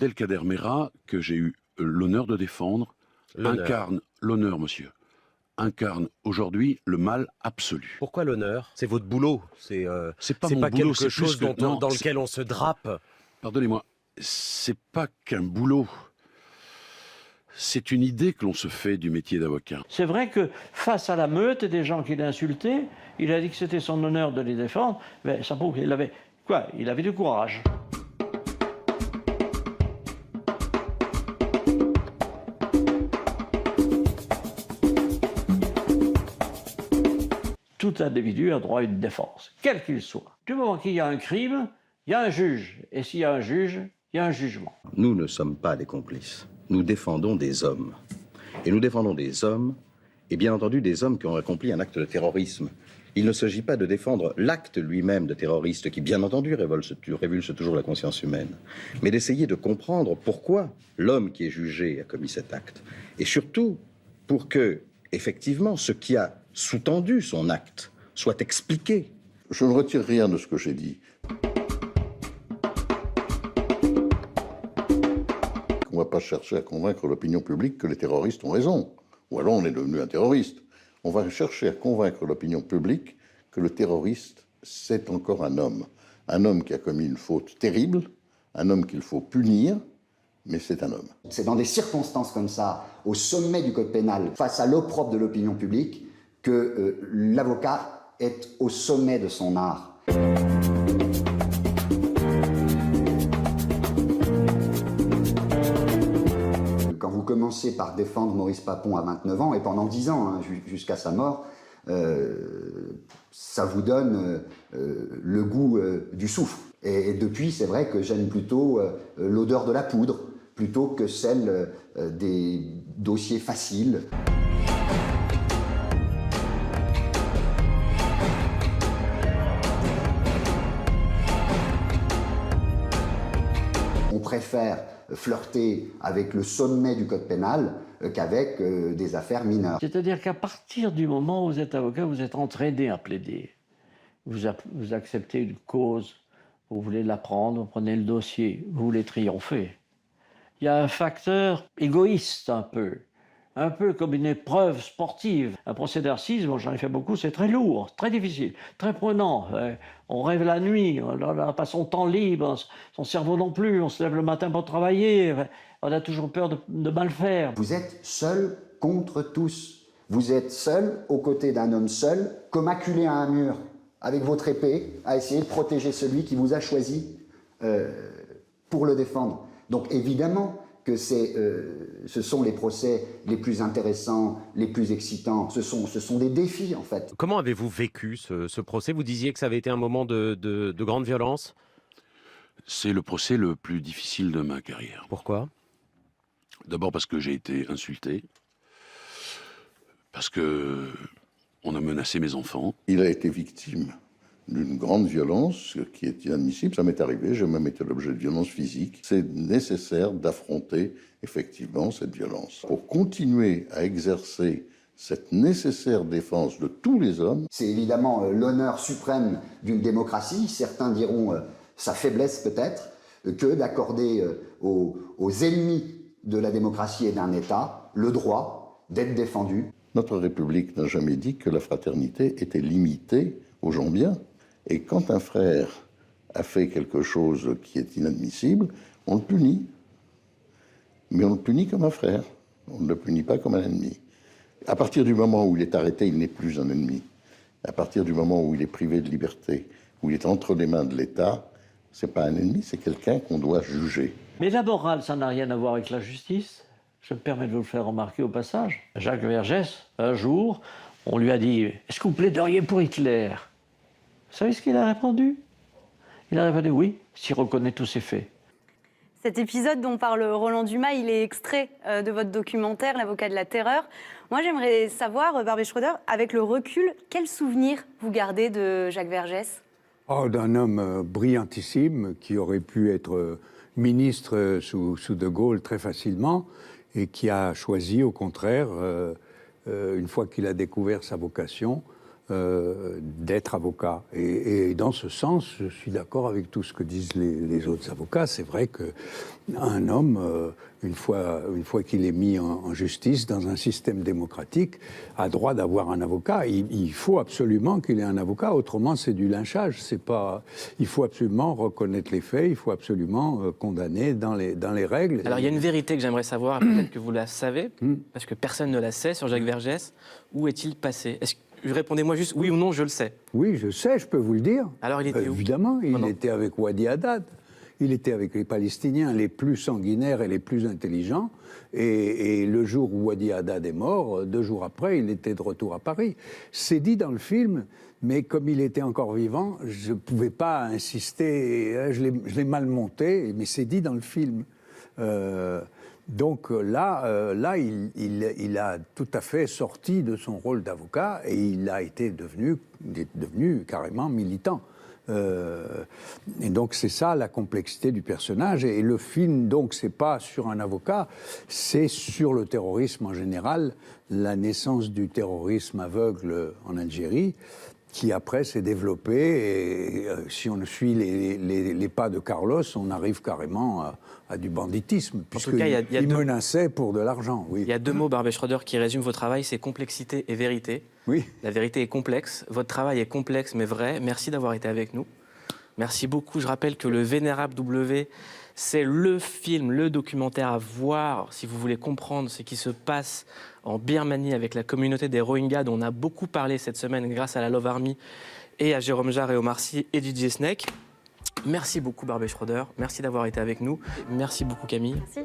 Abdelkader Mera, que j'ai eu l'honneur de défendre, incarne l'honneur, monsieur, incarne aujourd'hui le mal absolu. Pourquoi l'honneur? C'est votre boulot. C'est pas mon boulot, quelque chose dans lequel on se drape. Pardonnez-moi, c'est pas qu'un boulot. C'est une idée que l'on se fait du métier d'avocat. C'est vrai que face à la meute des gens qu'il a insultés, il a dit que c'était son honneur de les défendre, mais ça prouve qu'il avait quoi? Il avait du courage. Tout individu a droit à une défense, quel qu'il soit. Du moment qu'il y a un crime, il y a un juge. Et s'il y a un juge, il y a un jugement. Nous ne sommes pas des complices. Nous défendons des hommes. Et nous défendons des hommes, et bien entendu des hommes qui ont accompli un acte de terrorisme. Il ne s'agit pas de défendre l'acte lui-même de terroriste, qui bien entendu révulse toujours la conscience humaine, mais d'essayer de comprendre pourquoi l'homme qui est jugé a commis cet acte. Et surtout, pour que, effectivement, ce qui a sous-tendu son acte soit expliqué. Je ne retire rien de ce que j'ai dit. On ne va pas chercher à convaincre l'opinion publique que les terroristes ont raison. Ou alors on est devenu un terroriste. On va chercher à convaincre l'opinion publique que le terroriste, c'est encore un homme. Un homme qui a commis une faute terrible, un homme qu'il faut punir, mais c'est un homme. C'est dans des circonstances comme ça, au sommet du code pénal, face à l'opprobre de l'opinion publique, que l'avocat est au sommet de son art. Quand vous commencez par défendre Maurice Papon à 29 ans, et pendant 10 ans, hein, jusqu'à sa mort, ça vous donne le goût du soufre. Et depuis, c'est vrai que j'aime plutôt l'odeur de la poudre, plutôt que celle des dossiers faciles. On préfère flirter avec le sommet du code pénal qu'avec des affaires mineures. C'est-à-dire qu'à partir du moment où vous êtes avocat, vous êtes entraîné à plaider. Vous acceptez une cause, vous voulez la prendre, vous prenez le dossier, vous voulez triompher. Il y a un facteur égoïste un peu comme une épreuve sportive. Un procès d'assises, moi j'en ai fait beaucoup, c'est très lourd, très difficile, très prenant. On rêve la nuit, on n'a pas son temps libre, son cerveau non plus, on se lève le matin pour travailler, on a toujours peur de mal faire. Vous êtes seul contre tous. Vous êtes seul aux côtés d'un homme seul, comme acculé à un mur, avec votre épée, à essayer de protéger celui qui vous a choisi pour le défendre. Donc évidemment que ce sont les procès les plus intéressants, les plus excitants. Ce sont des défis, en fait. Comment avez-vous vécu ce procès? Vous disiez que ça avait été un moment de grande violence. C'est le procès le plus difficile de ma carrière. Pourquoi? D'abord parce que j'ai été insulté, parce que on a menacé mes enfants. Il a été victime d'une grande violence qui est inadmissible. Ça m'est arrivé, j'ai même été l'objet de violences physiques. C'est nécessaire d'affronter effectivement cette violence. Pour continuer à exercer cette nécessaire défense de tous les hommes. C'est évidemment l'honneur suprême d'une démocratie. Certains diront sa faiblesse peut-être, que d'accorder aux ennemis de la démocratie et d'un État le droit d'être défendu. Notre République n'a jamais dit que la fraternité était limitée aux gens bien. Et quand un frère a fait quelque chose qui est inadmissible, on le punit. Mais on le punit comme un frère. On ne le punit pas comme un ennemi. À partir du moment où il est arrêté, il n'est plus un ennemi. À partir du moment où il est privé de liberté, où il est entre les mains de l'État, c'est pas un ennemi, c'est quelqu'un qu'on doit juger. Mais la morale, ça n'a rien à voir avec la justice. Je me permets de vous le faire remarquer au passage. Jacques Vergès, un jour, on lui a dit « Est-ce que vous plaideriez pour Hitler ?» Vous savez ce qu'il a répondu? Il a répondu « Oui, s'il reconnaît tous ses faits ». Cet épisode dont parle Roland Dumas, il est extrait de votre documentaire « L'avocat de la terreur ». Moi, j'aimerais savoir, Barbet Schroeder, avec le recul, quel souvenir vous gardez de Jacques Vergès? Oh, d'un homme brillantissime qui aurait pu être ministre sous De Gaulle très facilement et qui a choisi, au contraire, une fois qu'il a découvert sa vocation, d'être avocat. Et dans ce sens, je suis d'accord avec tout ce que disent les autres avocats. C'est vrai qu'un homme, une fois qu'il est mis en justice dans un système démocratique, a droit d'avoir un avocat. Il faut absolument qu'il ait un avocat, autrement c'est du lynchage. Il faut absolument reconnaître les faits, il faut absolument condamner dans les règles. Alors il y a une vérité que j'aimerais savoir, peut-être que vous la savez, parce que personne ne la sait sur Jacques Vergès. Où est-il passé? Répondez-moi juste oui ou non, je le sais. Oui, je sais, je peux vous le dire. Alors il était où? Évidemment, il était avec Wadi Haddad. Il était avec les Palestiniens les plus sanguinaires et les plus intelligents. Et le jour où Wadi Haddad est mort, 2 jours après, il était de retour à Paris. C'est dit dans le film, mais comme il était encore vivant, je ne pouvais pas insister. Je l'ai mal monté, mais c'est dit dans le film. Donc là, il a tout à fait sorti de son rôle d'avocat et il a été devenu carrément militant. Et donc c'est ça la complexité du personnage. Et le film, donc, c'est pas sur un avocat, c'est sur le terrorisme en général, la naissance du terrorisme aveugle en Algérie, qui après s'est développé. Et si on suit les pas de Carlos, on arrive carrément à du banditisme, puisqu'il menaçait pour de l'argent. Oui. Il y a 2 mots, Barbet Schroeder, qui résument vos travail, c'est complexité et vérité. Oui. La vérité est complexe, votre travail est complexe mais vrai. Merci d'avoir été avec nous. Merci beaucoup. Je rappelle que Le Vénérable W, c'est le film, le documentaire à voir si vous voulez comprendre ce qui se passe en Birmanie avec la communauté des Rohingyas, dont on a beaucoup parlé cette semaine grâce à la Love Army et à Jérôme Jarre et Omar Sy et DJ Snake. Merci beaucoup Barbet Schroeder, merci d'avoir été avec nous. Merci beaucoup Camille. Merci.